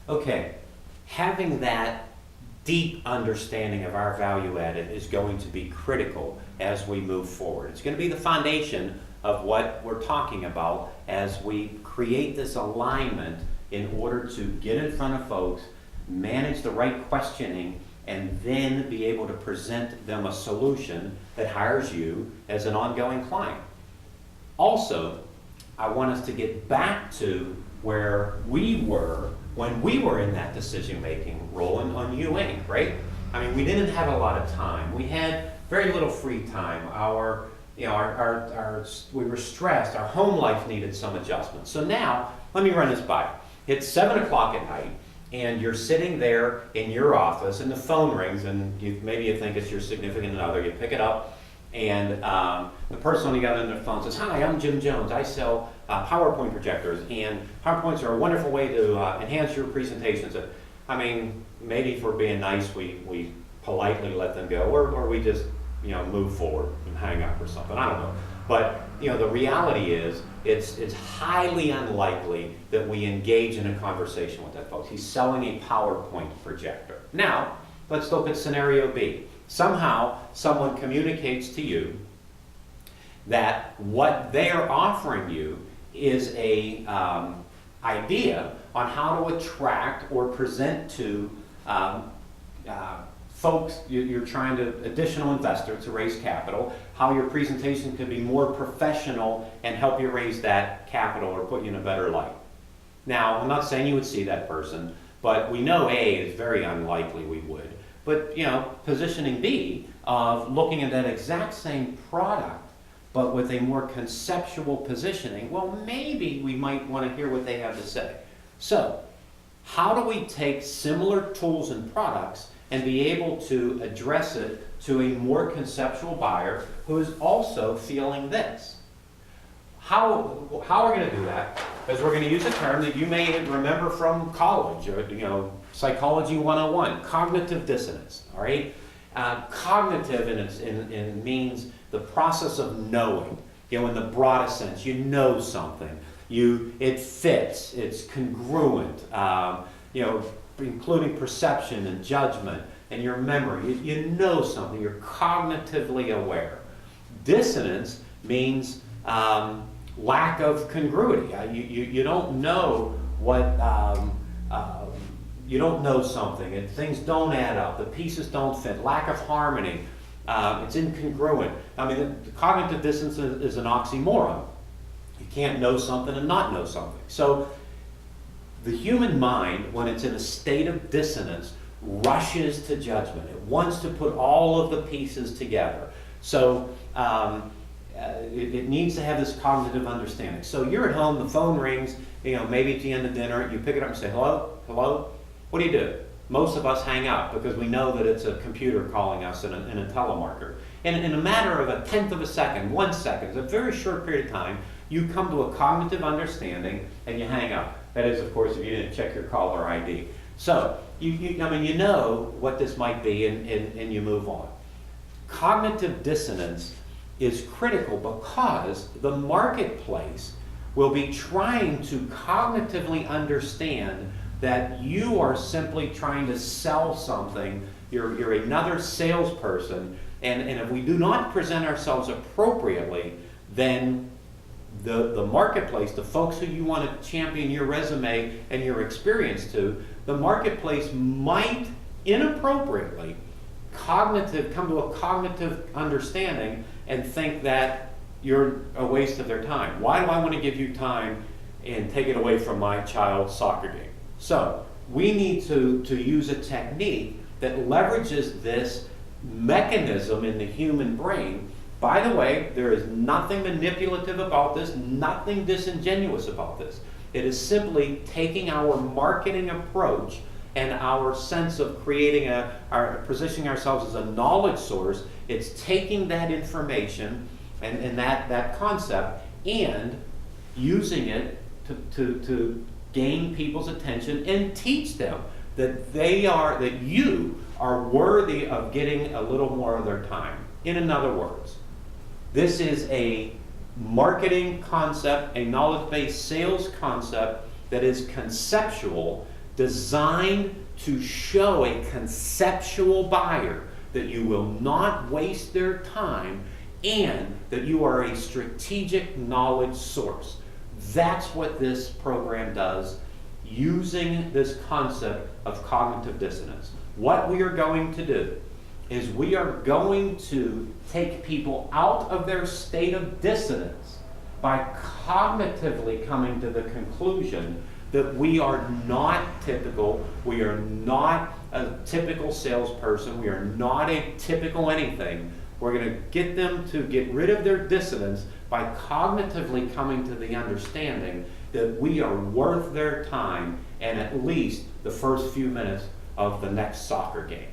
Okay, having that deep understanding of our value added is going to be critical as we move forward. It's going to be the foundation of what we're talking about as we create this alignment in order to get in front of folks, manage the right questioning, and then be able to present them a solution that hires you as an ongoing client. Also, I want us to get back to where we were when we were in that decision-making role on U Inc., right? I mean, we didn't have a lot of time. We had very little free time. We were stressed. Our home life needed some adjustment. So now, let me run this by you. It's 7 o'clock at night, and you're sitting there in your office, and the phone rings, and maybe you think it's your significant other. You pick it up, and the person on the other end of the phone says, "Hi, I'm Jim Jones. I sell PowerPoint projectors, and PowerPoints are a wonderful way to enhance your presentations." I mean, maybe if we're being nice, we politely let them go, or we just move forward and hang up or something. I don't know. But the reality is, it's highly unlikely that we engage in a conversation with that folks. He's selling a PowerPoint projector. Now, let's look at scenario B. Somehow, someone communicates to you that what they are offering you is a idea on how to attract or present to folks. You're trying to additional investors to raise capital, how your presentation could be more professional and help you raise that capital or put you in a better light. Now, I'm not saying you would see that person, but we know A is very unlikely we would. But positioning B of looking at that exact same product, but with a more conceptual positioning, well, maybe we might want to hear what they have to say. So, how do we take similar tools and products and be able to address it to a more conceptual buyer who is also feeling this? How we're going to do that is we're going to use a term that you may remember from college, or Psychology 101, cognitive dissonance. All right, cognitive in means the process of knowing. In the broadest sense, you know something. It fits. It's congruent. Including perception and judgment and your memory. You know something. You're cognitively aware. Dissonance means lack of congruity. You don't know what. You don't know something, and things don't add up. The pieces don't fit. Lack of harmony. It's incongruent. I mean, the cognitive dissonance is an oxymoron. You can't know something and not know something. So the human mind, when it's in a state of dissonance, rushes to judgment. It wants to put all of the pieces together. So it needs to have this cognitive understanding. So you're at home, the phone rings, maybe at the end of dinner, you pick it up and say, "Hello? Hello?" What do? Most of us hang up because we know that it's a computer calling us in a telemarketer. And in a matter of a tenth of a second, 1 second, a very short period of time, you come to a cognitive understanding and you hang up. That is, of course, if you didn't check your caller ID. So, you know what this might be, and you move on. Cognitive dissonance is critical because the marketplace will be trying to cognitively understand that you are simply trying to sell something. You're another salesperson, and if we do not present ourselves appropriately, then the marketplace, the folks who you want to champion your resume and your experience to, the marketplace might inappropriately come to a cognitive understanding and think that you're a waste of their time. Why do I want to give you time and take it away from my child's soccer game? So we need to use a technique that leverages this mechanism in the human brain. By the way, there is nothing manipulative about this, nothing disingenuous about this. It is simply taking our marketing approach and our sense of creating positioning ourselves as a knowledge source. It's taking that information and that concept and using it to gain people's attention and teach them that you are worthy of getting a little more of their time. In other words, this is a marketing concept, a knowledge-based sales concept that is conceptual, designed to show a conceptual buyer that you will not waste their time and that you are a strategic knowledge source. That's what this program does, using this concept of cognitive dissonance. What we are going to do is we are going to take people out of their state of dissonance by cognitively coming to the conclusion that we are not typical, we are not a typical salesperson, we are not a typical anything. We're going to get them to get rid of their dissonance by cognitively coming to the understanding that we are worth their time and at least the first few minutes of the next soccer game.